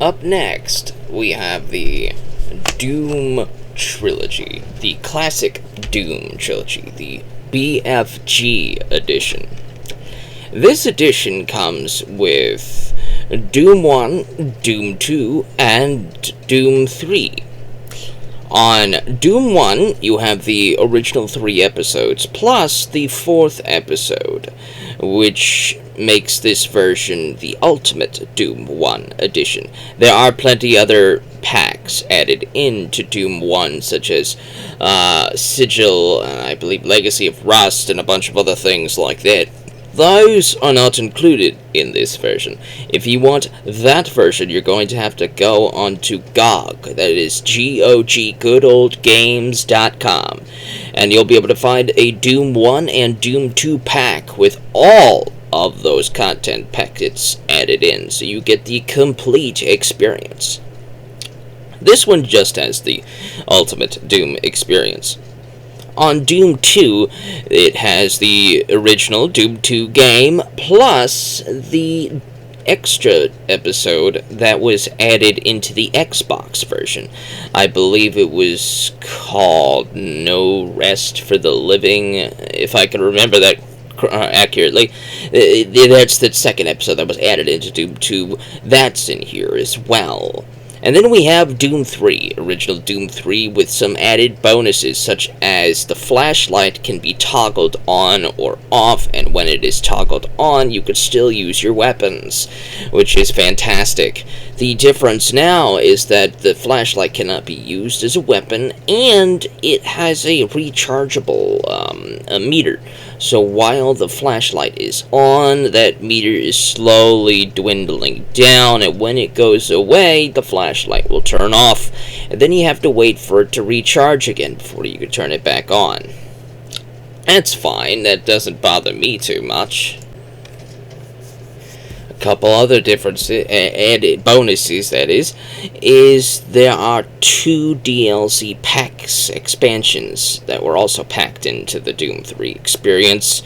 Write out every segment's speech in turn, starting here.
Up next, we have the Doom Trilogy, the classic Doom Trilogy, the BFG Edition. This edition comes with Doom 1, Doom 2, and Doom 3. On Doom 1, you have the original 3 episodes, plus the 4th episode, which makes this version the ultimate Doom 1 edition. There are plenty other packs added into Doom 1, such as Sigil, I believe Legacy of Rust, and a bunch of other things like that. Those are not included in this version. If you want that version, you're going to have to go onto GOG. That is GOG, goodoldgames.com. And you'll be able to find a Doom 1 and Doom 2 pack with all of those content packets added in, so you get the complete experience. This one just has the ultimate Doom experience. On Doom 2, it has the original Doom 2 game, plus the extra episode that was added into the Xbox version. I believe it was called No Rest for the Living, if I can remember that accurately. That's the second episode that was added into Doom 2. That's in here as well. And then we have Doom 3, original Doom 3, with some added bonuses, such as the flashlight can be toggled on or off, and when it is toggled on, you could still use your weapons, which is fantastic. The difference now is that the flashlight cannot be used as a weapon, and it has a rechargeable a meter. So while the flashlight is on, that meter is slowly dwindling down, and when it goes away, the flashlight will turn off, and then you have to wait for it to recharge again before you can turn it back on. That's fine, that doesn't bother me too much. A couple other differences, added bonuses, that is there are 2 DLC packs, expansions, that were also packed into the Doom 3 experience.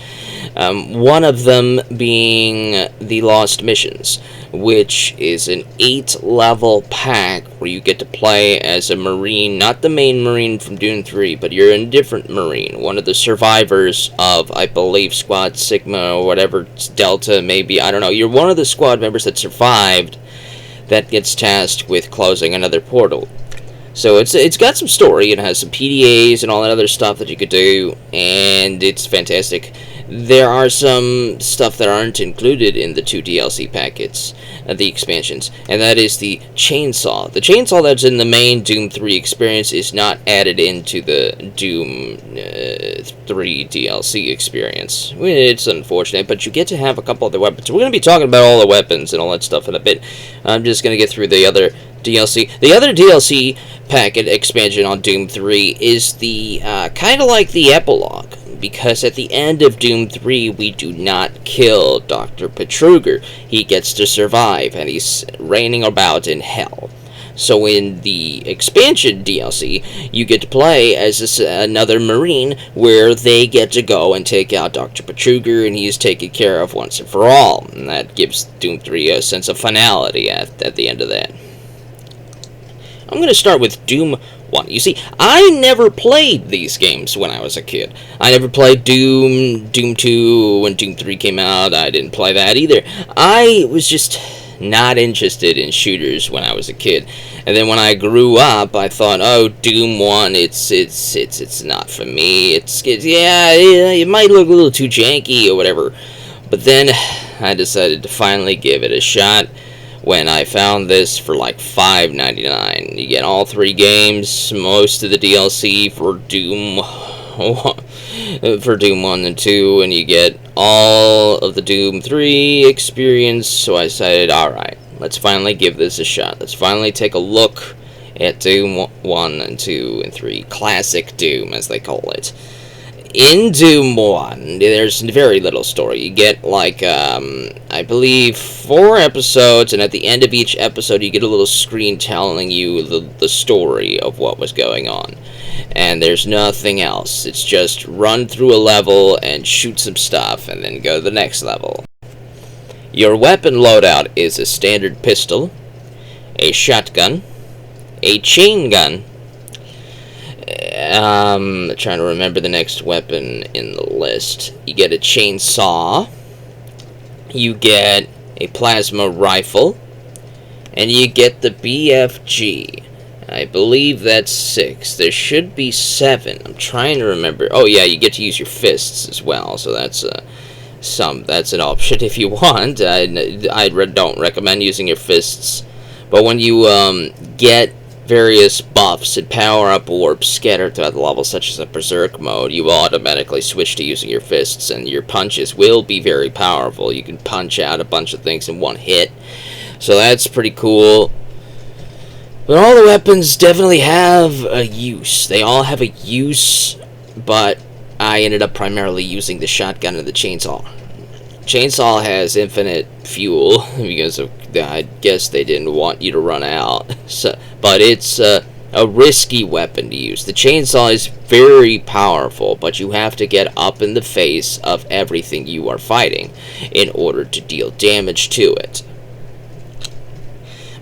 One of them being the Lost Missions, which is an 8-level pack where you get to play as a Marine, not the main Marine from Doom 3, but you're a different Marine, one of the survivors of, I believe, Squad Sigma or whatever, Delta maybe, I don't know. You're one of the squad members that survived that gets tasked with closing another portal. So it's got some story, it has some PDAs and all that other stuff that you could do, and it's fantastic. There are some stuff that aren't included in the 2 DLC packets, the expansions, and that is the chainsaw. The chainsaw that's in the main Doom 3 experience is not added into the Doom 3 DLC experience. It's unfortunate, but you get to have a couple other weapons. We're going to be talking about all the weapons and all that stuff in a bit. I'm just going to get through the other DLC. The other DLC packet expansion on Doom 3 is the kind of like the epilogue, because at the end of Doom 3 we do not kill Dr. Petruger. He gets to survive, and he's reigning about in hell. So in the expansion DLC, you get to play as another Marine, where they get to go and take out Dr. Petruger, and he's taken care of once and for all. And that gives Doom 3 a sense of finality at the end of that. I'm going to start with Doom 1. You see, I never played these games when I was a kid. I never played Doom 2, when Doom 3 came out. I didn't play that either. I was just not interested in shooters when I was a kid. And then when I grew up, I thought, oh, Doom 1, it's not for me. It might look a little too janky or whatever. But then I decided to finally give it a shot when I found this for like $5.99. You get all 3 games, most of the DLC for Doom 1 and 2, and you get all of the Doom 3 experience. So I decided, alright, let's finally give this a shot. Let's finally take a look at Doom 1 and 2 and 3. Classic Doom, as they call it. In Doom 1, there's very little story. You get, like, I believe 4 episodes, and at the end of each episode, you get a little screen telling you the story of what was going on. And there's nothing else. It's just run through a level and shoot some stuff, and then go to the next level. Your weapon loadout is a standard pistol, a shotgun, a chain gun. Trying to remember the next weapon in the list. You get a chainsaw, you get a plasma rifle, and you get the BFG. I believe that's 6. There should be 7. I'm trying to remember. Oh yeah, you get to use your fists as well, so that's that's an option if you want. I don't recommend using your fists, but when you get various buffs and power-up orbs scattered throughout the level, such as a berserk mode, you will automatically switch to using your fists, and your punches will be very powerful. You can punch out a bunch of things in one hit, so that's pretty cool. But all the weapons definitely have a use. They all have a use, but I ended up primarily using the shotgun and the chainsaw. Chainsaw has infinite fuel because I guess they didn't want you to run out. But it's a risky weapon to use. The chainsaw is very powerful, but you have to get up in the face of everything you are fighting in order to deal damage to it.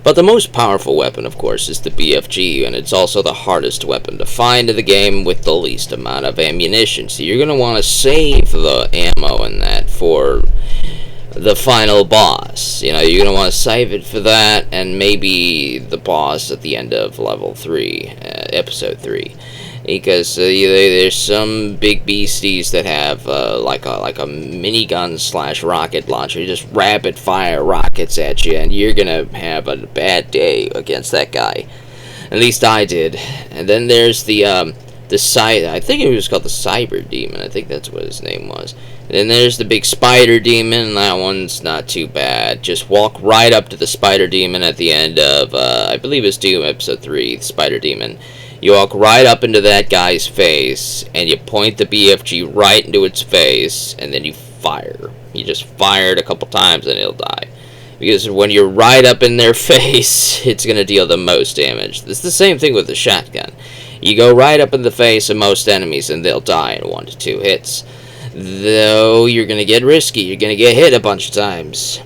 But the most powerful weapon, of course, is the BFG, and it's also the hardest weapon to find in the game with the least amount of ammunition. So you're going to want to save the ammo in that for the final boss. You know, you're going to want to save it for that, and maybe the boss at the end of level 3, episode 3. Because there's some big beasties that have like a minigun / rocket launcher, just rapid fire rockets at you, and you're gonna have a bad day against that guy. At least I did. And then there's I think it was called the Cyber Demon. I think that's what his name was. And then there's the big Spider Demon. That one's not too bad. Just walk right up to the Spider Demon at the end of I believe it's Doom episode 3, the Spider Demon. You walk right up into that guy's face, and you point the BFG right into its face, and then you fire. You just fire it a couple times, and it'll die. Because when you're right up in their face, it's going to deal the most damage. It's the same thing with the shotgun. You go right up in the face of most enemies, and they'll die in 1 to 2 hits. Though, you're going to get risky. You're going to get hit a bunch of times.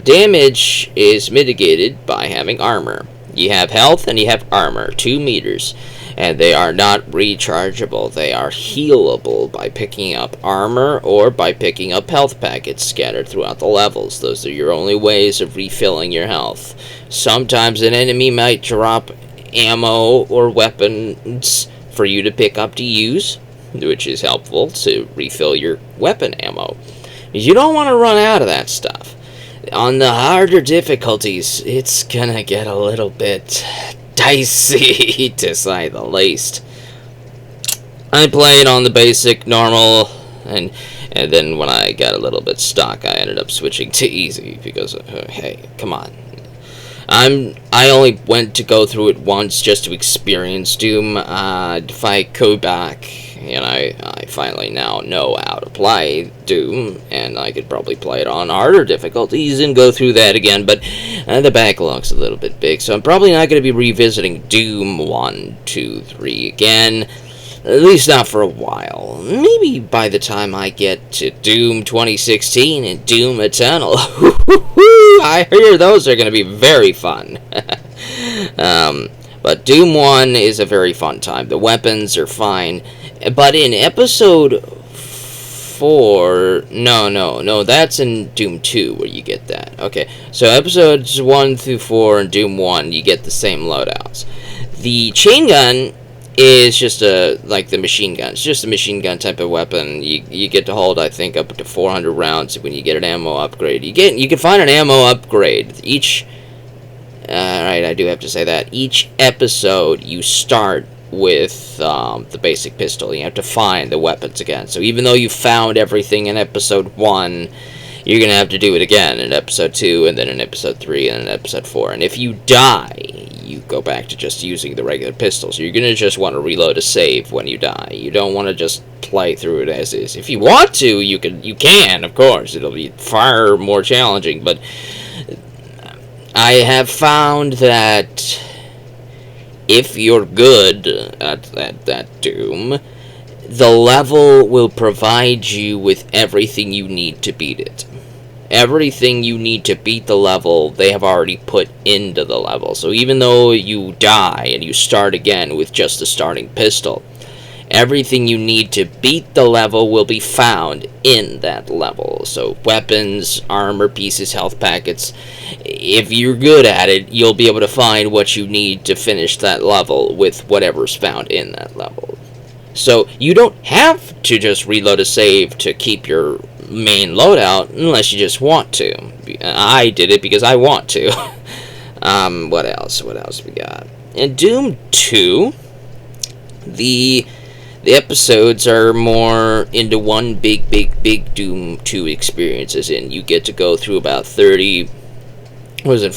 Damage is mitigated by having armor. You have health and you have armor, 2 meters, and they are not rechargeable. They are healable by picking up armor or by picking up health packets scattered throughout the levels. Those are your only ways of refilling your health. Sometimes an enemy might drop ammo or weapons for you to pick up to use, which is helpful to refill your weapon ammo. You don't want to run out of that stuff. On the harder difficulties, it's gonna get a little bit dicey, to say the least. I played on the basic, normal, and then when I got a little bit stuck, I ended up switching to easy, because, hey, come on. I only went to go through it once just to experience Doom. If I go back, and I finally now know how to play Doom, and I could probably play it on harder difficulties and go through that again, but the backlog's a little bit big, so I'm probably not going to be revisiting Doom 1, 2, 3 again, at least not for a while. Maybe by the time I get to Doom 2016 and Doom Eternal. I hear those are going to be very fun. But Doom 1 is a very fun time. The weapons are fine. But in episode 4... No, that's in Doom 2 where you get that. Okay, so episodes 1 through 4 in Doom 1, you get the same loadouts. The chain gun is just like the machine gun. It's just a machine gun type of weapon. You get to hold, I think, up to 400 rounds when you get an ammo upgrade. You can find an ammo upgrade. Right, I do have to say that. Each episode, you start with the basic pistol. You have to find the weapons again. So even though you found everything in episode 1, you're going to have to do it again in episode 2, and then in episode 3, and in episode 4. And if you die, you go back to just using the regular pistols. You're going to just want to reload a save when you die. You don't want to just play through it as is. If you want to, you can, of course. It'll be far more challenging, but I have found that if you're good at that Doom, the level will provide you with everything you need to beat it. everything you need to beat the level, they have already put into the level. So even though you die and you start again with just a starting pistol, everything you need to beat the level will be found in that level. So weapons, armor pieces, health packets. If you're good at it, you'll be able to find what you need to finish that level with whatever's found in that level. So you don't have to just reload a save to keep your main loadout unless you just want to. I did it because I want to. What else? What else we got? In Doom 2, the episodes are more into one big Doom 2 experience, as in you get to go through about 30 to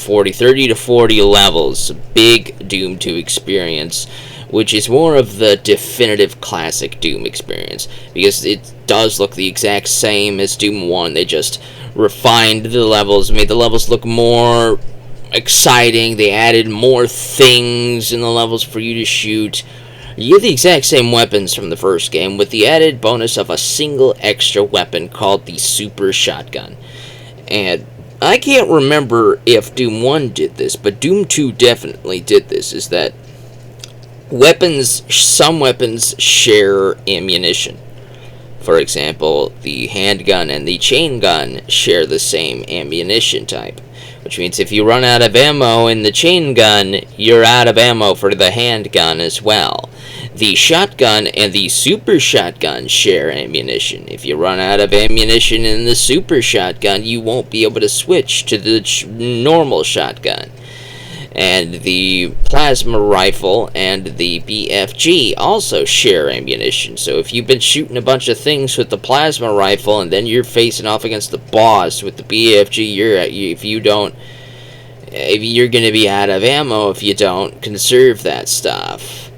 40 levels, big Doom 2 experience, which is more of the definitive classic Doom experience, because it does look the exact same as Doom 1, they just refined the levels, made the levels look more exciting, they added more things in the levels for you to shoot. You get the exact same weapons from the first game, with the added bonus of a single extra weapon called the Super Shotgun. And I can't remember if Doom 1 did this, but Doom 2 definitely did this, is that some weapons share ammunition. For example, the handgun and the chain gun share the same ammunition type, which means if you run out of ammo in the chain gun, you're out of ammo for the handgun as well. The shotgun and the super shotgun share ammunition. If you run out of ammunition in the super shotgun, you won't be able to switch to the normal shotgun. And the plasma rifle and the BFG also share ammunition. So if you've been shooting a bunch of things with the plasma rifle and then you're facing off against the boss with the BFG, you're going to be out of ammo if you don't conserve that stuff.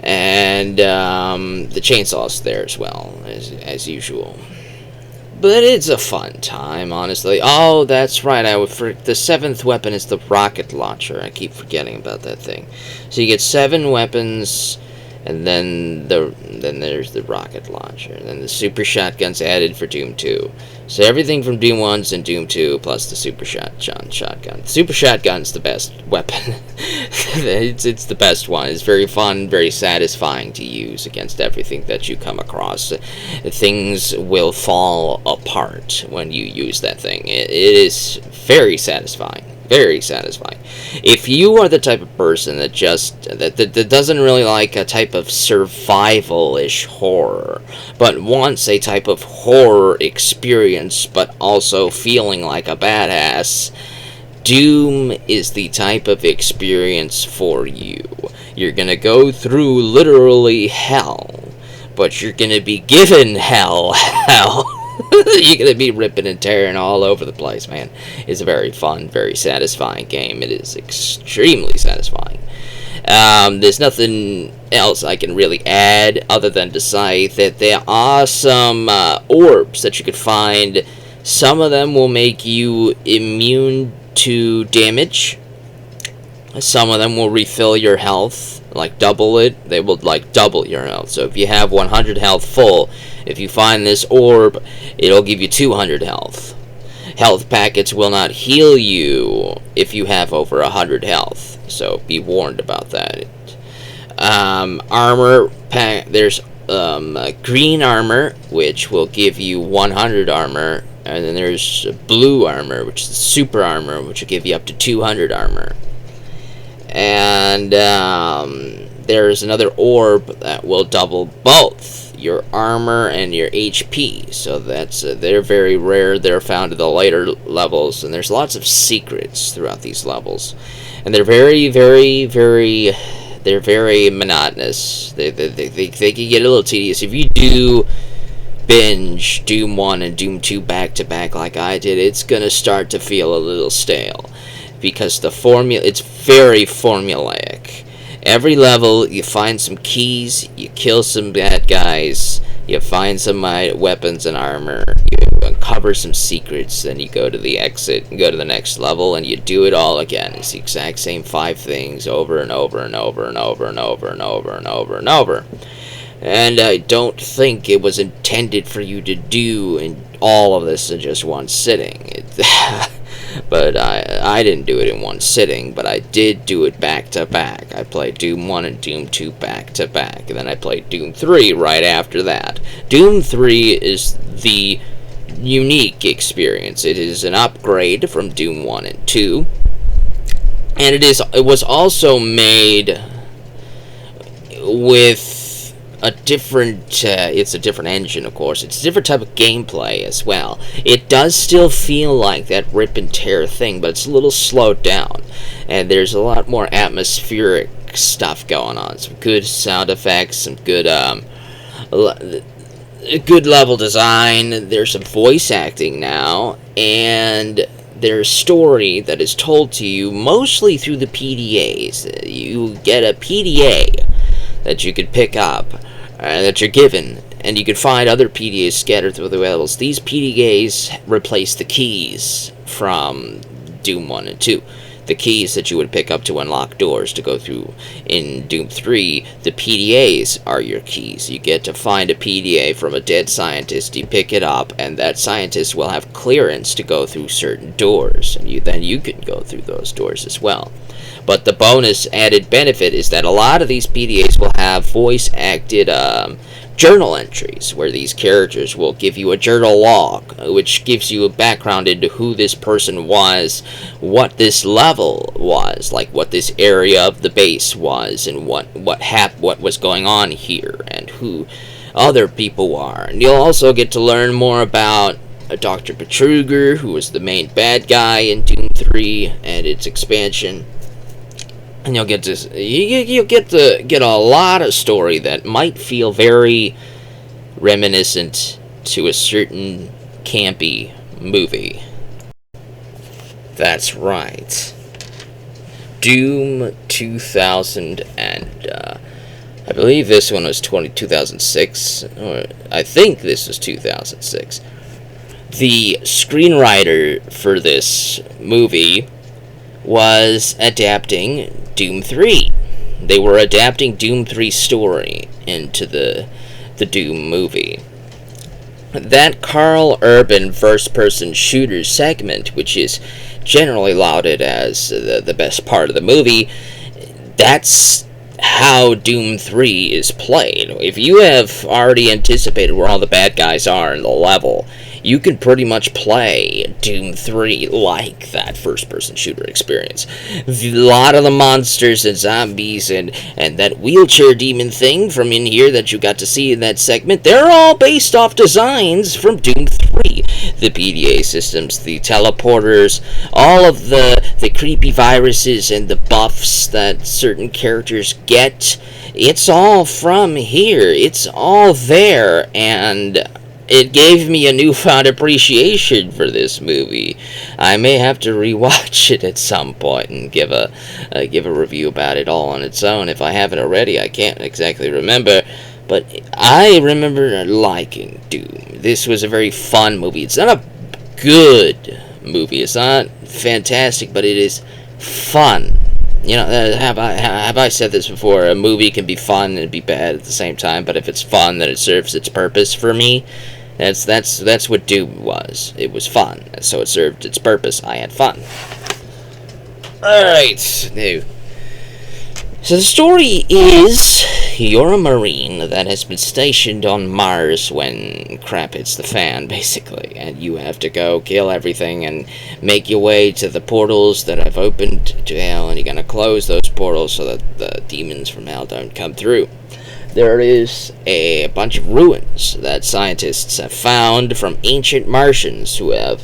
And the chainsaw's there as well, as usual. But it's a fun time, honestly. Oh, that's right. The 7th weapon is the rocket launcher. I keep forgetting about that thing. So you get 7 weapons, and then there's the rocket launcher. And then the super shotgun's added for Doom 2. So everything from Doom 1's and Doom 2, plus the super shotgun. The super shotgun's the best weapon. it's the best one. It's very fun, very satisfying to use against everything that you come across. Things will fall apart when you use that thing. It is very satisfying. Very satisfying. If you are the type of person that doesn't really like a type of survival-ish horror, but wants a type of horror experience, but also feeling like a badass, Doom is the type of experience for you. You're gonna go through literally hell, but you're gonna be given hell. You're gonna be ripping and tearing all over the place, man. It's a very fun, very satisfying game. It is extremely satisfying. There's nothing else I can really add other than to say that there are some orbs that you could find. Some of them will make you immune to damage. Some of them will refill your health, like double it. They will like double your health. So if you have 100 health full, if you find this orb, it'll give you 200 health. Health packets will not heal you if you have over 100 health. So be warned about that. Armor pack. There's green armor, which will give you 100 armor, and then there's blue armor, which is super armor, which will give you up to 200 armor. And there's another orb that will double both your armor and your HP. So that's they're very rare. They're found in the later levels, and there's lots of secrets throughout these levels, and they're very monotonous. They can get a little tedious if you do binge Doom 1 and Doom 2 back to back like I did. It's gonna start to feel a little stale, because it's very formulaic. Every level, you find some keys, you kill some bad guys, you find some weapons and armor, you uncover some secrets, then you go to the exit, and go to the next level, and you do it all again. It's the exact same 5 things over and over and over and over and over and over and over and over. And I don't think it was intended for you to do all of this in just one sitting. But I didn't do it in one sitting, but I did do it back to back. I played Doom 1 and Doom 2 back to back, and then I played Doom 3 right after that. Doom 3 is the unique experience. It is an upgrade from Doom 1 and 2, and it was also made with a different, it's a different engine, of course. It's a different type of gameplay as well. It does still feel like that rip and tear thing, but it's a little slowed down. And there's a lot more atmospheric stuff going on. Some good sound effects, some good level design. There's some voice acting now, and there's story that is told to you mostly through the PDAs. You get a PDA that you could pick up, that you're given, and you can find other PDAs scattered through the levels. These PDAs replace the keys from Doom 1 and 2. The keys that you would pick up to unlock doors to go through in Doom 3, the PDAs are your keys. You get to find a PDA from a dead scientist, you pick it up, and that scientist will have clearance to go through certain doors, and then you can go through those doors as well. But the bonus added benefit is that a lot of these PDAs will have voice-acted journal entries, where these characters will give you a journal log, which gives you a background into who this person was, what this level was, like what this area of the base was, and what was going on here, and who other people are. And you'll also get to learn more about Dr. Betruger, who was the main bad guy in Doom 3 and its expansion. And you'll get to get a lot of story that might feel very reminiscent to a certain campy movie. That's right. Doom 2000 and I believe this one was 2006, or I think this was 2006. The screenwriter for this movie was adapting Doom 3. They were adapting Doom 3's story into the Doom movie. That Carl Urban first-person shooter segment, which is generally lauded as the best part of the movie, that's how Doom 3 is played. If you have already anticipated where all the bad guys are in the level, you can pretty much play Doom 3 like that first-person shooter experience. A lot of the monsters and zombies and that wheelchair demon thing from in here that you got to see in that segment, they're all based off designs from Doom 3. The PDA systems, the teleporters, all of the creepy viruses and the buffs that certain characters get, it's all from here. It's all there, and it gave me a newfound appreciation for this movie. I may have to rewatch it at some point and give a review about it all on its own. If I haven't already, I can't exactly remember. But I remember liking Doom. This was a very fun movie. It's not a good movie. It's not fantastic, but it is fun. You know, have I said this before? A movie can be fun and be bad at the same time, but if it's fun, then it serves its purpose for me. That's what Doom was. It was fun, so it served its purpose. I had fun. Alright, now. So the story is, you're a Marine that has been stationed on Mars when crap hits the fan, basically. And you have to go kill everything and make your way to the portals that have opened to hell. And you're going to close those portals so that the demons from hell don't come through. There is a bunch of ruins that scientists have found from ancient Martians who have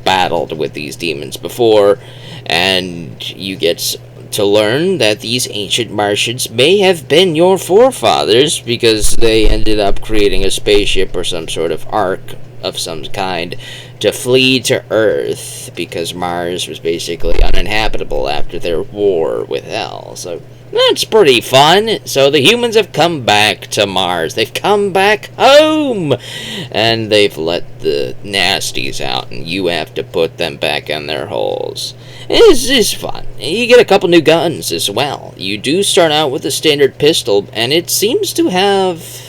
battled with these demons before. And you get to learn that these ancient Martians may have been your forefathers because they ended up creating a spaceship or some sort of ark of some kind to flee to Earth because Mars was basically uninhabitable after their war with Hell. So that's pretty fun. So the humans have come back to Mars. They've come back home. And they've let the nasties out, and you have to put them back in their holes. This is fun. You get a couple new guns as well. You do start out with a standard pistol, and it seems to have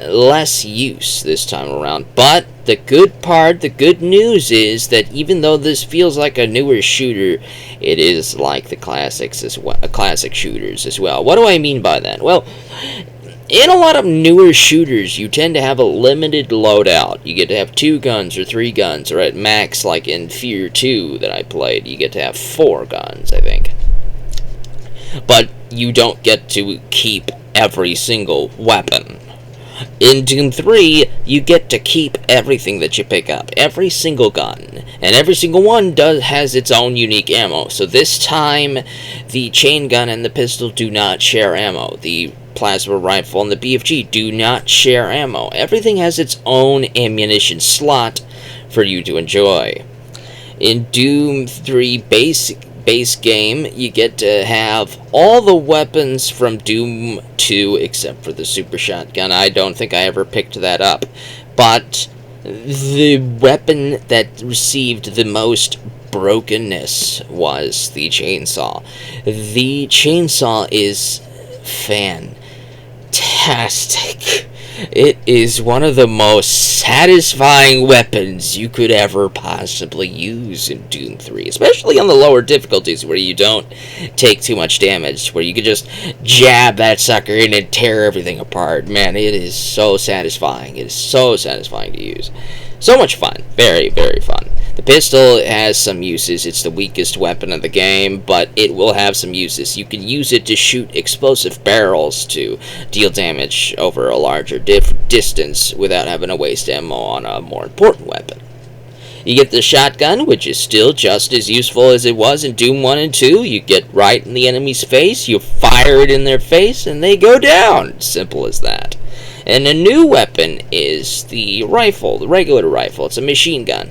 less use this time around. But the good part, the good news is that even though this feels like a newer shooter, it is like the classics as well, classic shooters as well. What do I mean by that? Well, in a lot of newer shooters, you tend to have a limited loadout. You get to have 2 guns or 3 guns, or at max, like in Fear 2 that I played, you get to have 4 guns, I think. But you don't get to keep every single weapon. In Doom 3, you get to keep everything that you pick up, every single gun, and every single one has its own unique ammo. So this time, the chain gun and the pistol do not share ammo. The plasma rifle and the BFG do not share ammo. Everything has its own ammunition slot for you to enjoy. In Doom 3 base game, you get to have all the weapons from Doom 2 except for the super shotgun. I don't think I ever picked that up. But the weapon that received the most brokenness was the chainsaw. The chainsaw is fantastic. It is one of the most satisfying weapons you could ever possibly use in Doom 3, especially on the lower difficulties where you don't take too much damage, where you can just jab that sucker in and tear everything apart. Man, it is so satisfying. It is so satisfying to use. So much fun. Very, very fun. The pistol has some uses. It's the weakest weapon of the game, but it will have some uses. You can use it to shoot explosive barrels to deal damage over a larger distance without having to waste ammo on a more important weapon. You get the shotgun, which is still just as useful as it was in Doom 1 and 2. You get right in the enemy's face, you fire it in their face, and they go down. Simple as that. And a new weapon is the rifle, the regular rifle. It's a machine gun.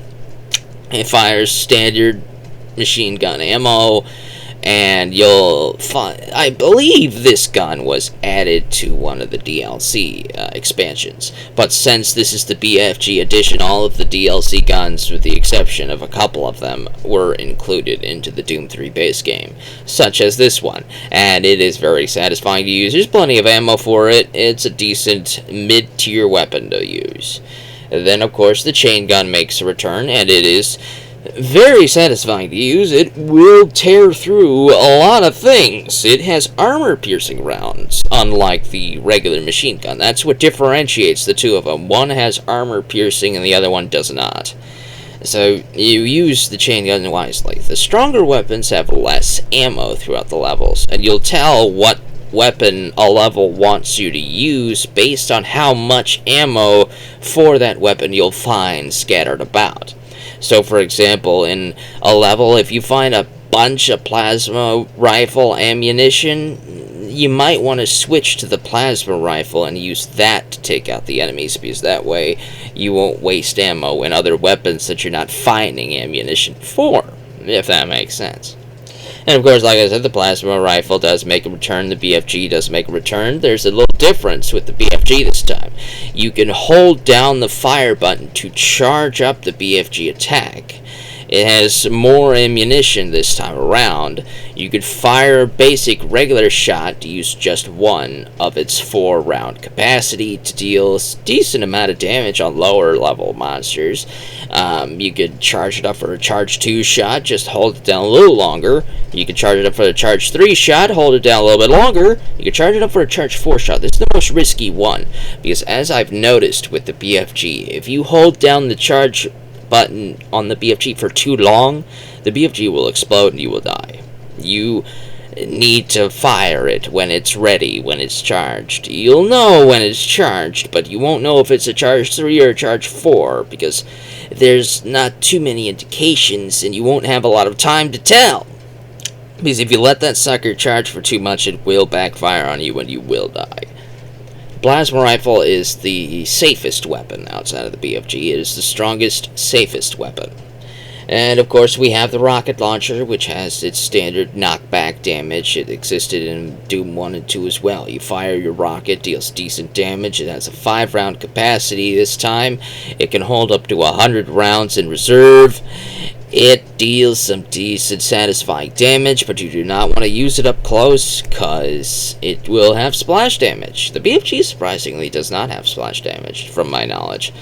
It fires standard machine gun ammo, and you'll find, I believe this gun was added to one of the DLC expansions, but since this is the BFG Edition, all of the DLC guns, with the exception of a couple of them, were included into the Doom 3 base game, such as this one, and it is very satisfying to use. There's plenty of ammo for it. It's a decent mid-tier weapon to use. And then, of course, the chain gun makes a return, and it is very satisfying to use. It will tear through a lot of things. It has armor-piercing rounds, unlike the regular machine gun. That's what differentiates the two of them. One has armor-piercing, and the other one does not. So, you use the chain gun wisely. The stronger weapons have less ammo throughout the levels, and you'll tell what weapon a level wants you to use based on how much ammo for that weapon you'll find scattered about. So, for example, in a level, if you find a bunch of plasma rifle ammunition, you might want to switch to the plasma rifle and use that to take out the enemies, because that way you won't waste ammo in other weapons that you're not finding ammunition for, if that makes sense. And of course, like I said, the plasma rifle does make a return, the BFG does make a return. There's a little difference with the BFG this time. You can hold down the fire button to charge up the BFG attack. It has more ammunition this time around. You could fire a basic regular shot to use just one of its 4-round capacity to deal a decent amount of damage on lower level monsters. You could charge it up for a charge 2 shot, just hold it down a little longer. You could charge it up for a charge 3 shot, hold it down a little bit longer. You could charge it up for a charge 4 shot. This is the most risky one, because as I've noticed with the BFG, if you hold down the charge button on the BFG for too long, the BFG will explode and you will die. You need to fire it when it's ready, when it's charged. You'll know when it's charged, but you won't know if it's a charge 3 or a charge 4, because there's not too many indications and you won't have a lot of time to tell. Because if you let that sucker charge for too much, it will backfire on you and you will die. Plasma rifle is the safest weapon outside of the BFG. It is the strongest, safest weapon. And of course we have the rocket launcher, which has its standard knockback damage. It existed in Doom 1 and 2 as well. You fire your rocket, deals decent damage. It has a 5-round capacity this time. It can hold up to 100 rounds in reserve. It deals some decent, satisfying damage, but you do not want to use it up close, because it will have splash damage. The BFG, surprisingly, does not have splash damage, from my knowledge.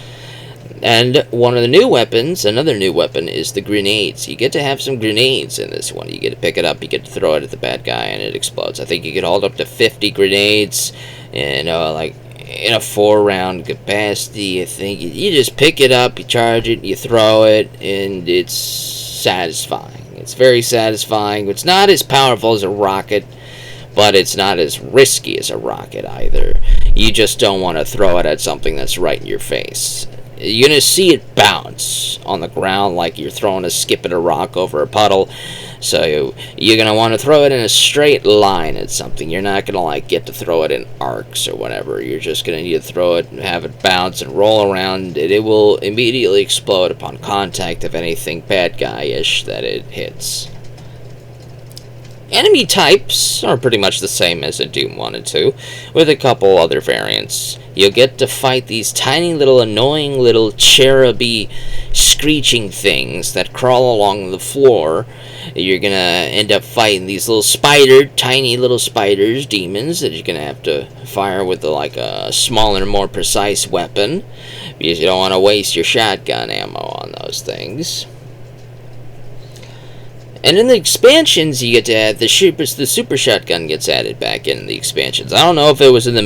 And one of the new weapons, another new weapon, is the grenades. You get to have some grenades in this one. You get to pick it up, you get to throw it at the bad guy, and it explodes. I think you can hold up to 50 grenades, and like in a 4-round capacity. I think you just pick it up, you charge it, you throw it, and it's satisfying. It's very satisfying. It's not as powerful as a rocket, but it's not as risky as a rocket either. You just don't want to throw it at something that's right in your face. You're going to see it bounce on the ground like you're throwing a skip at a rock over a puddle. So you're going to want to throw it in a straight line at something. You're not going to like get to throw it in arcs or whatever. You're just going to need to throw it and have it bounce and roll around. It will immediately explode upon contact of anything bad guy-ish that it hits. Enemy types are pretty much the same as in Doom 1 and 2, with a couple other variants. You'll get to fight these tiny little annoying little cheruby screeching things that crawl along the floor. You're gonna end up fighting these little tiny little spiders, demons, that you're gonna have to fire with a smaller, more precise weapon, because you don't want to waste your shotgun ammo on those things. And in the expansions, you get to add the super shotgun gets added back in the expansions. I don't know if it was in the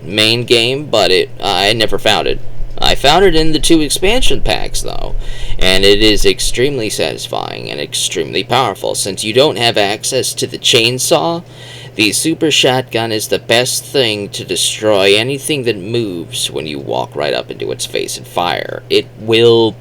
main game, but I never found it. I found it in the 2 expansion packs, though, and it is extremely satisfying and extremely powerful. Since you don't have access to the chainsaw, the super shotgun is the best thing to destroy anything that moves when you walk right up into its face and fire. It will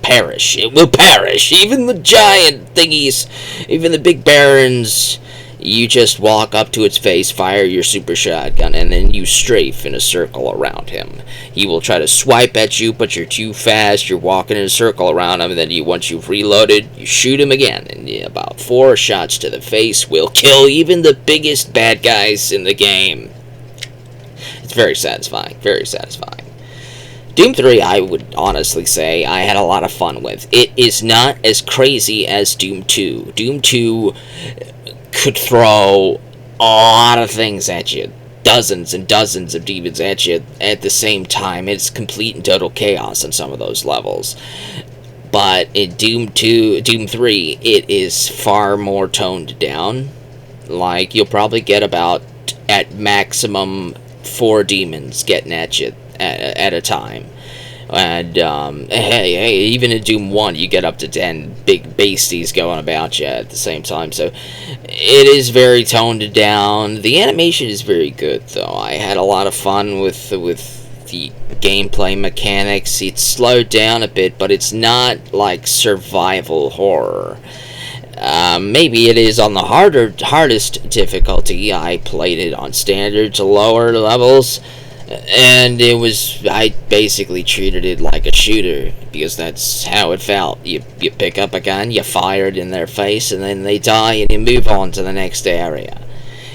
perish. It will perish. Even the giant thingies, even the big barons, you just walk up to its face, fire your super shotgun, and then you strafe in a circle around him. He will try to swipe at you, but you're too fast. You're walking in a circle around him, and then once you've reloaded, you shoot him again, and about 4 shots to the face will kill even the biggest bad guys in the game. It's very satisfying. Very satisfying. Doom 3, I would honestly say, I had a lot of fun with. It is not as crazy as Doom 2. Doom 2 could throw a lot of things at you. Dozens and dozens of demons at you at the same time. It's complete and total chaos on some of those levels. But in Doom 3, it is far more toned down. Like, you'll probably get about, at maximum, 4 demons getting at you at a time. And hey, even in Doom 1 you get up to 10 big beasties going about you at the same time, so it is very toned down. The animation is very good, though. I had a lot of fun with the gameplay mechanics. It's slowed down a bit, but it's not like survival horror. Maybe it is on the hardest difficulty. I played it on standard to lower levels, and I basically treated it like a shooter, because that's how it felt. You pick up a gun, you fire it in their face, and then they die, and you move on to the next area.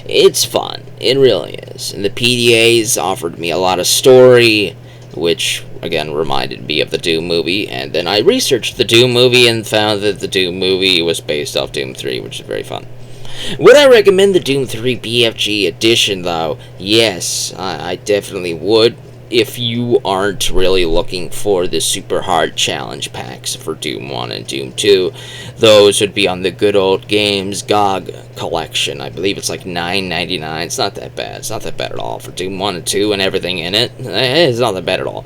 It's fun. It really is. And the PDAs offered me a lot of story, which, again, reminded me of the Doom movie, and then I researched the Doom movie and found that the Doom movie was based off Doom 3, which is very fun. Would I recommend the Doom 3 BFG Edition, though? Yes, I definitely would. If you aren't really looking for the super hard challenge packs for Doom 1 and Doom 2, those would be on the Good Old Games GOG collection. I believe it's like $9.99. It's not that bad. It's not that bad at all for Doom 1 and 2 and everything in it. It's not that bad at all.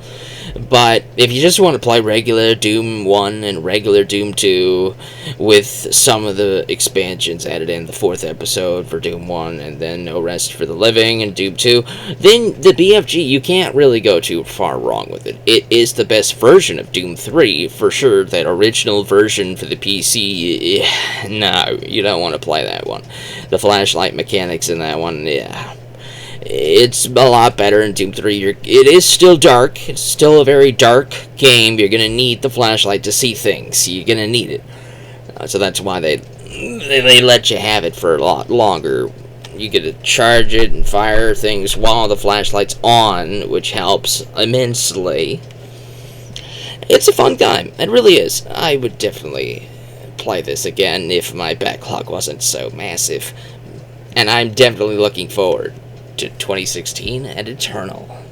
But if you just want to play regular Doom 1 and regular Doom 2 with some of the expansions added in, the 4th episode for Doom 1 and then No Rest for the Living and Doom 2, then the BFG, you can't really go too far wrong with it. It is the best version of Doom 3, for sure. That original version for the PC, no, you don't want to play that one. The flashlight mechanics in that one, yeah. It's a lot better in Doom 3. It is still dark. It's still a very dark game. You're going to need the flashlight to see things. You're going to need it. So that's why they let you have it for a lot longer. You get to charge it and fire things while the flashlight's on, which helps immensely. It's a fun game. It really is. I would definitely play this again if my backlog wasn't so massive. And I'm definitely looking forward to 2016 and Eternal.